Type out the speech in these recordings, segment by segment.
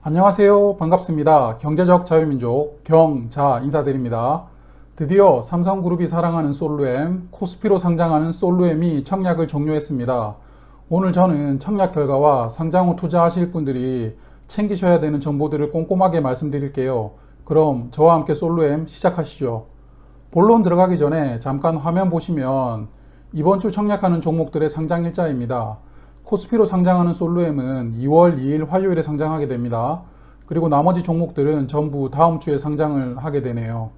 안녕하세요. 반갑습니다. 경제적 자유민족 경자 인사드립니다. 드디어 삼성그룹이 사랑하는 솔루엠, 코스피로 상장하는 솔루엠이 청약을 종료했습니다. 오늘 저는 청약 결과와 상장 후 투자하실 분들이 챙기셔야 되는 정보들을 꼼꼼하게 말씀드릴게요. 그럼 저와 함께 솔루엠 시작하시죠. 본론 들어가기 전에 잠깐 화면 보시면 이번 주 청약하는 종목들의 상장 일자입니다. 코스피로 상장하는 솔루엠은 2월 2일 화요일에 상장하게 됩니다. 그리고 나머지 종목들은 전부 다음 주에 상장을 하게 되네요.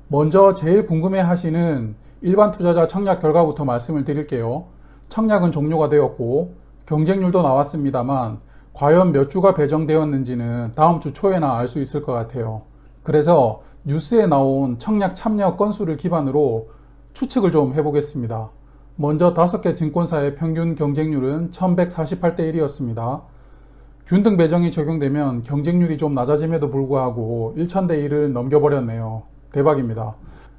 먼저 제일 궁금해 하시는 일반 투자자 청약 결과부터 말씀을 드릴게요. 청약은 종료가 되었고 경쟁률도 나왔습니다만 과연 몇 주가 배정되었는지는 다음 주 초에나 알 수 있을 것 같아요. 그래서 뉴스에 나온 청약 참여 건수를 기반으로 추측을 좀 해보겠습니다. 먼저 5개 증권사의 평균 경쟁률은 1148대 1이었습니다. 균등 배정이 적용되면 경쟁률이 좀 낮아짐에도 불구하고 1000대 1을 넘겨버렸네요. 대박입니다.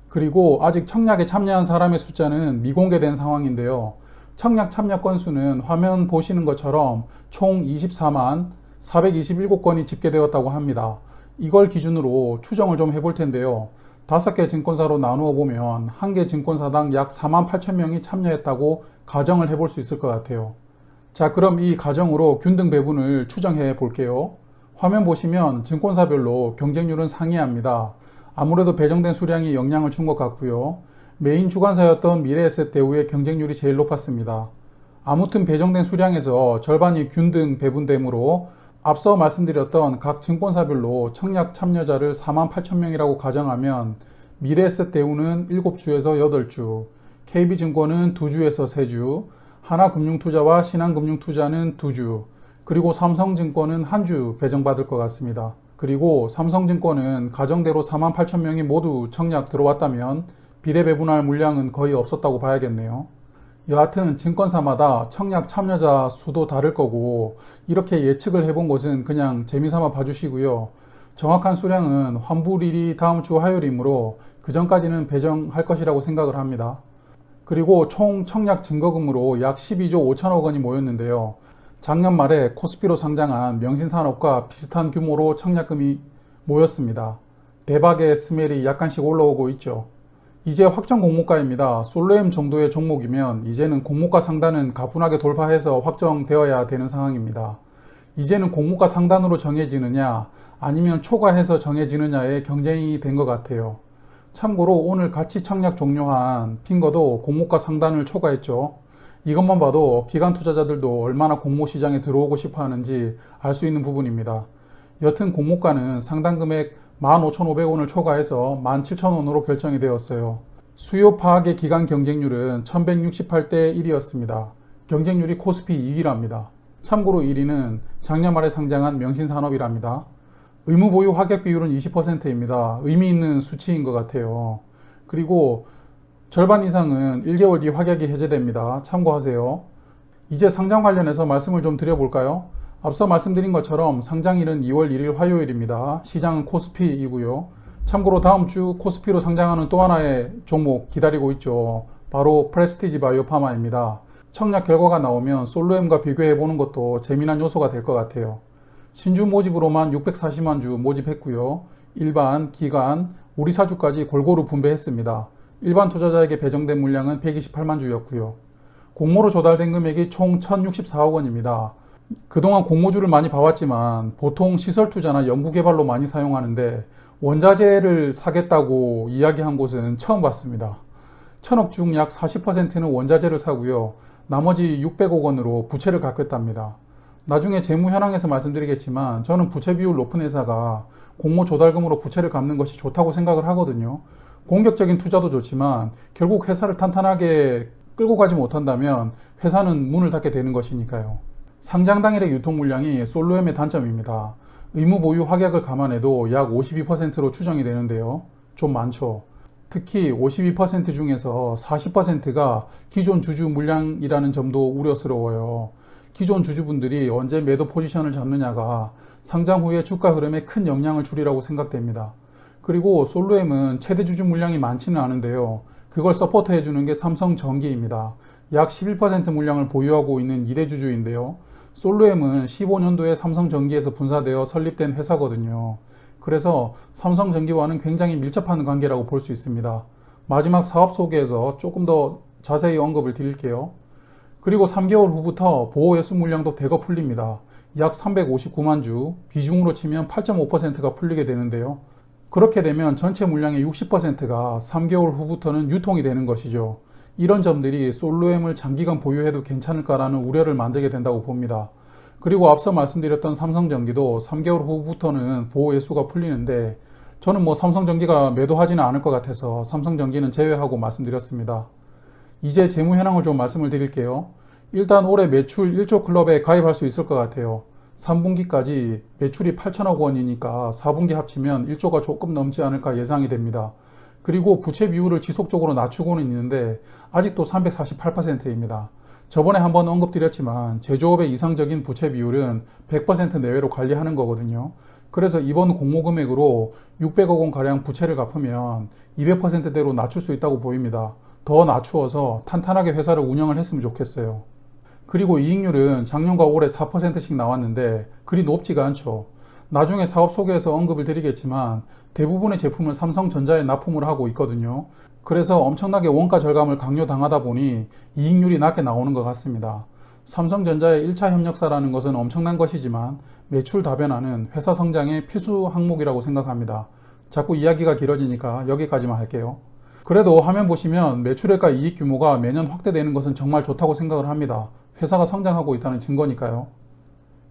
그리고 아직 청약에 참여한 사람의 숫자는 미공개된 상황인데요. 청약 참여 건수는 화면 보시는 것처럼 총 24만 427건이 집계되었다고 합니다. 이걸 기준으로 추정을 좀 해볼 텐데요. 5개 증권사로 나누어 보면 한 개 증권사당 약 4만 8천 명이 참여했다고 가정을 해볼 수 있을 것 같아요. 자, 그럼 이 가정으로 균등 배분을 추정해 볼게요. 화면 보시면 증권사별로 경쟁률은 상이합니다. 아무래도 배정된 수량이 영향을 준 것 같고요. 메인 주관사였던 미래에셋대우의 경쟁률이 제일 높았습니다. 아무튼 배정된 수량에서 절반이 균등 배분되므로 앞서 말씀드렸던 각 증권사별로 청약 참여자를 4만 8천 명이라고 가정하면 미래에셋대우는 7주에서 8주, KB증권은 2주에서 3주, 하나금융투자와 신한금융투자는 2주, 그리고 삼성증권은 1주 배정받을 것 같습니다. 그리고 삼성증권은 가정대로 4만 8천 명이 모두 청약 들어왔다면 비례 배분할 물량은 거의 없었다고 봐야겠네요. 여하튼 증권사마다 청약 참여자 수도 다를 거고 이렇게 예측을 해본 것은 그냥 재미삼아 봐주시고요. 정확한 수량은 환불일이 다음 주 화요일이므로 그 전까지는 배정할 것이라고 생각을 합니다. 그리고 총 청약 증거금으로 약 12조 5천억 원이 모였는데요. 작년 말에 코스피로 상장한 명신산업과 비슷한 규모로 청약금이 모였습니다. 대박의 스멜이 약간씩 올라오고 있죠. 이제 확정 공모가입니다. 솔루엠 정도의 종목이면 이제는 공모가 상단은 가뿐하게 돌파해서 확정되어야 되는 상황입니다. 이제는 공모가 상단으로 정해지느냐 아니면 초과해서 정해지느냐의 경쟁이 된 것 같아요. 참고로 오늘 같이 청약 종료한 핑거도 공모가 상단을 초과했죠. 이것만 봐도 기관 투자자들도 얼마나 공모 시장에 들어오고 싶어 하는지 알 수 있는 부분입니다. 여튼 공모가는 상당 금액 15,500원을 초과해서 17,000원으로 결정이 되었어요. 수요 파악의 기간 경쟁률은 1168대 1이었습니다. 경쟁률이 코스피 2위랍니다. 참고로 1위는 작년 말에 상장한 명신산업이랍니다. 의무 보유 확약 비율은 20%입니다. 의미 있는 수치인 것 같아요. 그리고 절반 이상은 1개월 뒤 확약이 해제됩니다. 참고하세요. 이제 상장 관련해서 말씀을 좀 드려볼까요? 앞서 말씀드린 것처럼 상장일은 2월 1일 화요일입니다. 시장은 코스피이고요. 참고로 다음 주 코스피로 상장하는 또 하나의 종목 기다리고 있죠. 바로 프레스티지 바이오파마입니다. 청약 결과가 나오면 솔루엠과 비교해보는 것도 재미난 요소가 될 것 같아요. 신주 모집으로만 640만 주 모집했고요. 일반, 기관, 우리사주까지 골고루 분배했습니다. 일반 투자자에게 배정된 물량은 128만 주였고요. 공모로 조달된 금액이 총 1,064억 원입니다. 그동안 공모주를 많이 봐왔지만 보통 시설 투자나 연구 개발로 많이 사용하는데 원자재를 사겠다고 이야기한 곳은 처음 봤습니다. 1,000억 중 약 40%는 원자재를 사고요. 나머지 600억 원으로 부채를 갚겠답니다. 나중에 재무 현황에서 말씀드리겠지만 저는 부채 비율 높은 회사가 공모 조달금으로 부채를 갚는 것이 좋다고 생각을 하거든요. 공격적인 투자도 좋지만 결국 회사를 탄탄하게 끌고 가지 못한다면 회사는 문을 닫게 되는 것이니까요. 상장 당일의 유통 물량이 솔루엠의 단점입니다. 의무 보유 확약을 감안해도 약 52%로 추정이 되는데요. 좀 많죠. 특히 52% 중에서 40%가 기존 주주 물량이라는 점도 우려스러워요. 기존 주주분들이 언제 매도 포지션을 잡느냐가 상장 후의 주가 흐름에 큰 영향을 주리라고 생각됩니다. 그리고 솔루엠은 최대 주주 물량이 많지는 않은데요. 그걸 서포트 해주는 게 삼성전기입니다. 약 11% 물량을 보유하고 있는 2대 주주인데요. 솔루엠은 15년도에 삼성전기에서 분사되어 설립된 회사거든요. 그래서 삼성전기와는 굉장히 밀접한 관계라고 볼 수 있습니다. 마지막 사업 소개에서 조금 더 자세히 언급을 드릴게요. 그리고 3개월 후부터 보호회수 물량도 대거 풀립니다. 약 359만 주, 비중으로 치면 8.5%가 풀리게 되는데요. 그렇게 되면 전체 물량의 60%가 3개월 후부터는 유통이 되는 것이죠. 이런 점들이 솔루엠을 장기간 보유해도 괜찮을까라는 우려를 만들게 된다고 봅니다. 그리고 앞서 말씀드렸던 삼성전기도 3개월 후부터는 보호회수가 풀리는데 저는 삼성전기가 매도하지는 않을 것 같아서 삼성전기는 제외하고 말씀드렸습니다. 이제 재무 현황을 좀 말씀을 드릴게요. 일단 올해 매출 1조 클럽에 가입할 수 있을 것 같아요. 3분기까지 매출이 8천억 원이니까 4분기 합치면 1조가 조금 넘지 않을까 예상이 됩니다. 그리고 부채 비율을 지속적으로 낮추고는 있는데 아직도 348%입니다. 저번에 한번 언급드렸지만 제조업의 이상적인 부채 비율은 100% 내외로 관리하는 거거든요. 그래서 이번 공모금액으로 600억 원가량 부채를 갚으면 200%대로 낮출 수 있다고 보입니다. 더 낮추어서 탄탄하게 회사를 운영을 했으면 좋겠어요. 그리고 이익률은 작년과 올해 4%씩 나왔는데 그리 높지가 않죠. 나중에 사업 소개에서 언급을 드리겠지만 대부분의 제품을 삼성전자에 납품을 하고 있거든요. 그래서 엄청나게 원가 절감을 강요당하다 보니 이익률이 낮게 나오는 것 같습니다. 삼성전자의 1차 협력사라는 것은 엄청난 것이지만 매출 다변화는 회사 성장의 필수 항목이라고 생각합니다. 자꾸 이야기가 길어지니까 여기까지만 할게요. 그래도 화면 보시면 매출액과 이익 규모가 매년 확대되는 것은 정말 좋다고 생각을 합니다. 회사가 성장하고 있다는 증거니까요.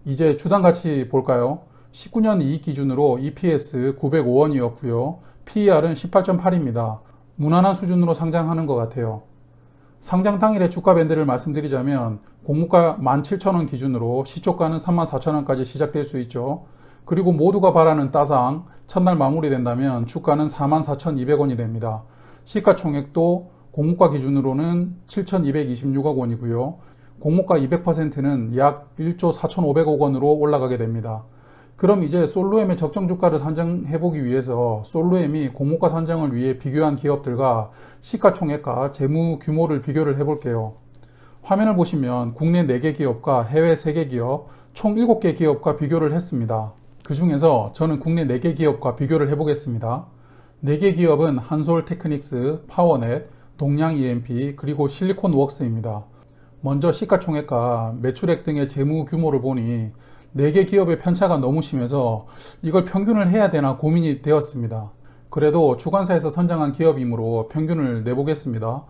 이제 주당 가치 볼까요? 19년 이익 기준으로 EPS 905원이었고요. PER은 18.8입니다. 무난한 수준으로 상장하는 것 같아요. 상장 당일의 주가 밴드를 말씀드리자면 공모가 17,000원 기준으로 시초가는 34,000원까지 시작될 수 있죠. 그리고 모두가 바라는 따상, 첫날 마무리된다면 주가는 44,200원이 됩니다. 시가총액도 공모가 기준으로는 7,226억 원이고요. 공모가 200%는 약 1조 4,500억 원으로 올라가게 됩니다. 그럼 이제 솔루엠의 적정 주가를 산정해보기 위해서 솔루엠이 공모가 산정을 위해 비교한 기업들과 시가총액과 재무 규모를 비교를 해볼게요. 화면을 보시면 국내 4개 기업과 해외 3개 기업, 총 7개 기업과 비교를 했습니다. 그 중에서 저는 국내 4개 기업과 비교를 해보겠습니다. 4개 기업은 한솔테크닉스, 파워넷, 동양 EMP, 그리고 실리콘웍스입니다. 먼저 시가총액과 매출액 등의 재무 규모를 보니 4개 기업의 편차가 너무 심해서 이걸 평균을 해야 되나 고민이 되었습니다. 그래도 주관사에서 선정한 기업이므로 평균을 내보겠습니다.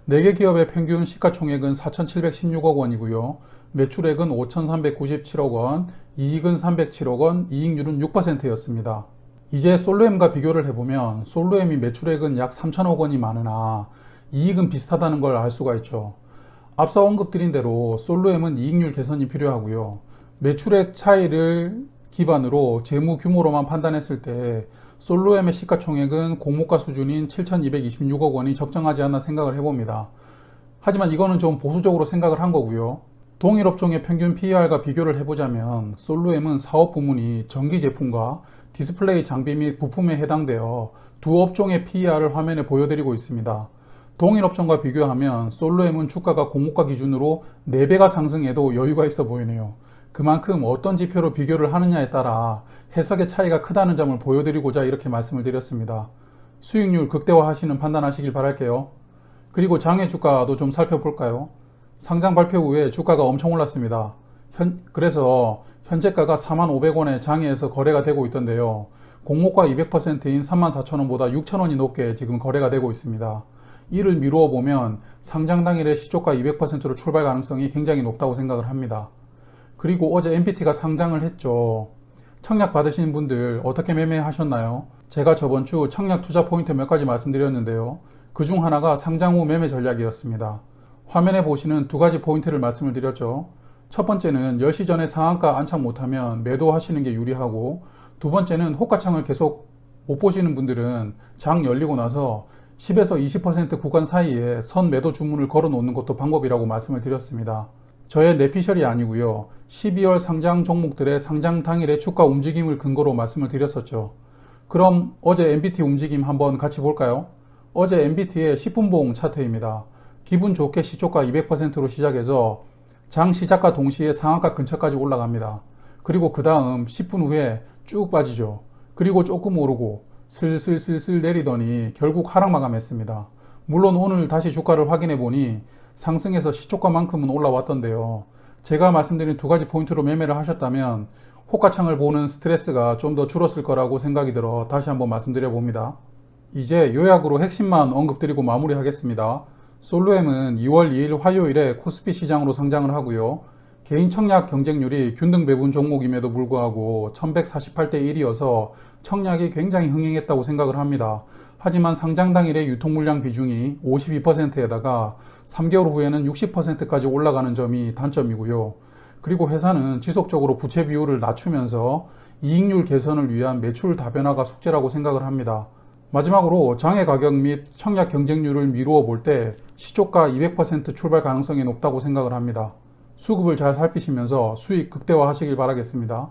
4개 기업의 평균 시가총액은 4,716억 원이고요. 매출액은 5,397억 원, 이익은 307억 원, 이익률은 6%였습니다. 이제 솔루엠과 비교를 해보면 솔루엠이 매출액은 약 3천억 원이 많으나 이익은 비슷하다는 걸 알 수가 있죠. 앞서 언급드린 대로 솔루엠은 이익률 개선이 필요하고요. 매출액 차이를 기반으로 재무 규모로만 판단했을 때 솔루엠의 시가총액은 공모가 수준인 7,226억 원이 적정하지 않나 생각을 해봅니다. 하지만 이거는 좀 보수적으로 생각을 한 거고요. 동일 업종의 평균 PER과 비교를 해보자면 솔루엠은 사업 부문이 전기 제품과 디스플레이 장비 및 부품에 해당되어 두 업종의 PER을 화면에 보여드리고 있습니다. 동일 업종과 비교하면 솔루엠은 주가가 공모가 기준으로 4배가 상승해도 여유가 있어 보이네요. 그만큼 어떤 지표로 비교를 하느냐에 따라 해석의 차이가 크다는 점을 보여드리고자 이렇게 말씀을 드렸습니다. 수익률 극대화하시는 판단하시길 바랄게요. 그리고 장외 주가도 좀 살펴볼까요? 상장 발표 후에 주가가 엄청 올랐습니다. 그래서 현재가가 45,000원에 장외에서 거래가 되고 있던데요. 공모가 200%인 34,000원보다 6,000원이 높게 지금 거래가 되고 있습니다. 이를 미루어 보면 상장 당일의 시초가 200%로 출발 가능성이 굉장히 높다고 생각을 합니다. 그리고 어제 MPT가 상장을 했죠. 청약 받으신 분들 어떻게 매매하셨나요? 제가 저번 주 청약 투자 포인트 몇 가지 말씀드렸는데요. 그 중 하나가 상장 후 매매 전략이었습니다. 화면에 보시는 2가지 포인트를 말씀을 드렸죠. 첫 번째는 10시 전에 상한가 안착 못하면 매도하시는 게 유리하고, 두 번째는 호가창을 계속 못 보시는 분들은 장 열리고 나서 10에서 20% 구간 사이에 선 매도 주문을 걸어 놓는 것도 방법이라고 말씀을 드렸습니다. 저의 내피셜이 아니고요. 12월 상장 종목들의 상장 당일의 주가 움직임을 근거로 말씀을 드렸었죠. 그럼 어제 MBT 움직임 한번 같이 볼까요? 어제 MBT의 10분봉 차트입니다. 기분 좋게 시초가 200%로 시작해서 장 시작과 동시에 상한가 근처까지 올라갑니다. 그리고 그 다음 10분 후에 쭉 빠지죠. 그리고 조금 오르고 슬슬슬슬 내리더니 결국 하락 마감했습니다. 물론 오늘 다시 주가를 확인해 보니 상승해서 시초가만큼은 올라왔던데요. 제가 말씀드린 두 가지 포인트로 매매를 하셨다면 호가창을 보는 스트레스가 좀 더 줄었을 거라고 생각이 들어 다시 한번 말씀드려 봅니다. 이제 요약으로 핵심만 언급드리고 마무리하겠습니다. 솔루엠은 2월 2일 화요일에 코스피 시장으로 상장을 하고요. 개인 청약 경쟁률이 균등 배분 종목임에도 불구하고 1148대 1이어서 청약이 굉장히 흥행했다고 생각을 합니다. 하지만 상장 당일의 유통 물량 비중이 52%에다가 3개월 후에는 60%까지 올라가는 점이 단점이고요. 그리고 회사는 지속적으로 부채 비율을 낮추면서 이익률 개선을 위한 매출 다변화가 숙제라고 생각을 합니다. 마지막으로 장외 가격 및 청약 경쟁률을 미루어 볼 때 시초가 200% 출발 가능성이 높다고 생각을 합니다. 수급을 잘 살피시면서 수익 극대화 하시길 바라겠습니다.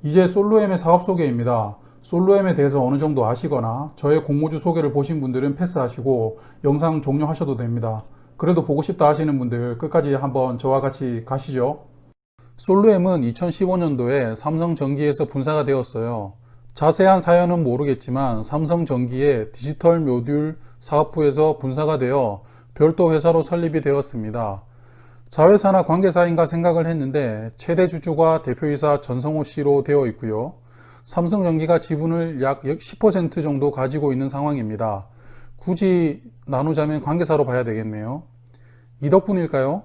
이제 솔루엠의 사업 소개입니다. 솔루엠에 대해서 어느 정도 아시거나 저의 공모주 소개를 보신 분들은 패스하시고 영상 종료하셔도 됩니다. 그래도 보고 싶다 하시는 분들 끝까지 한번 저와 같이 가시죠. 솔루엠은 2015년도에 삼성전기에서 분사가 되었어요. 자세한 사연은 모르겠지만 삼성전기의 디지털 모듈 사업부에서 분사가 되어 별도 회사로 설립이 되었습니다. 자회사나 관계사인가 생각을 했는데 최대 주주가 대표이사 전성호 씨로 되어 있고요. 삼성전기가 지분을 약 10% 정도 가지고 있는 상황입니다. 굳이 나누자면 관계사로 봐야 되겠네요. 이 덕분일까요?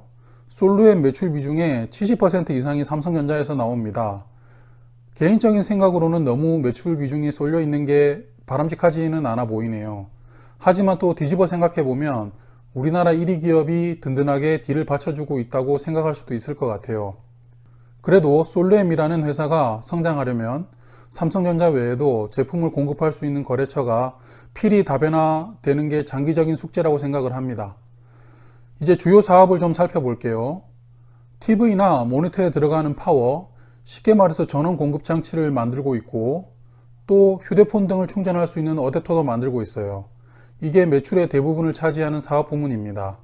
솔루엠 매출 비중의 70% 이상이 삼성전자에서 나옵니다. 개인적인 생각으로는 너무 매출 비중이 쏠려 있는 게 바람직하지는 않아 보이네요. 하지만 또 뒤집어 생각해보면 우리나라 1위 기업이 든든하게 뒤를 받쳐주고 있다고 생각할 수도 있을 것 같아요. 그래도 솔루엠이라는 회사가 성장하려면 삼성전자 외에도 제품을 공급할 수 있는 거래처가 필히 다변화되는 게 장기적인 숙제라고 생각을 합니다. 이제 주요 사업을 좀 살펴볼게요. TV나 모니터에 들어가는 파워, 쉽게 말해서 전원 공급 장치를 만들고 있고 또 휴대폰 등을 충전할 수 있는 어댑터도 만들고 있어요. 이게 매출의 대부분을 차지하는 사업 부문입니다.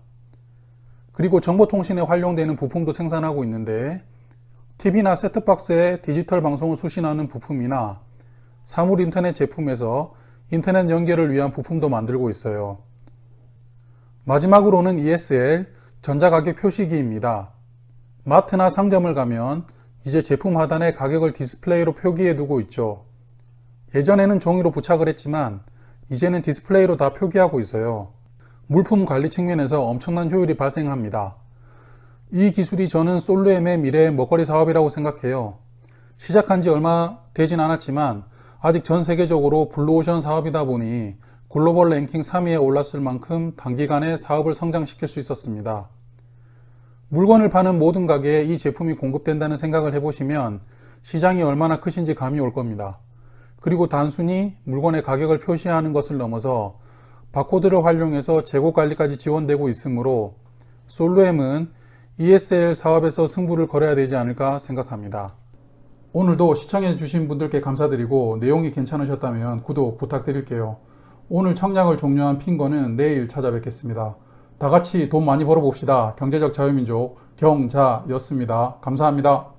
그리고 정보통신에 활용되는 부품도 생산하고 있는데 TV나 셋톱박스에 디지털 방송을 수신하는 부품이나 사물 인터넷 제품에서 인터넷 연결을 위한 부품도 만들고 있어요. 마지막으로는 ESL, 전자가격 표시기입니다. 마트나 상점을 가면 이제 제품 하단에 가격을 디스플레이로 표기해 두고 있죠. 예전에는 종이로 부착을 했지만 이제는 디스플레이로 다 표기하고 있어요. 물품 관리 측면에서 엄청난 효율이 발생합니다. 이 기술이 저는 솔루엠의 미래의 먹거리 사업이라고 생각해요. 시작한 지 얼마 되진 않았지만 아직 전 세계적으로 블루오션 사업이다 보니 글로벌 랭킹 3위에 올랐을 만큼 단기간에 사업을 성장시킬 수 있었습니다. 물건을 파는 모든 가게에 이 제품이 공급된다는 생각을 해보시면 시장이 얼마나 크신지 감이 올 겁니다. 그리고 단순히 물건의 가격을 표시하는 것을 넘어서 바코드를 활용해서 재고 관리까지 지원되고 있으므로 솔루엠은 ESL 사업에서 승부를 걸어야 되지 않을까 생각합니다. 오늘도 시청해주신 분들께 감사드리고 내용이 괜찮으셨다면 구독 부탁드릴게요. 오늘 청약을 종료한 핑거는 내일 찾아뵙겠습니다. 다 같이 돈 많이 벌어봅시다. 경제적 자유민족 경자였습니다. 감사합니다.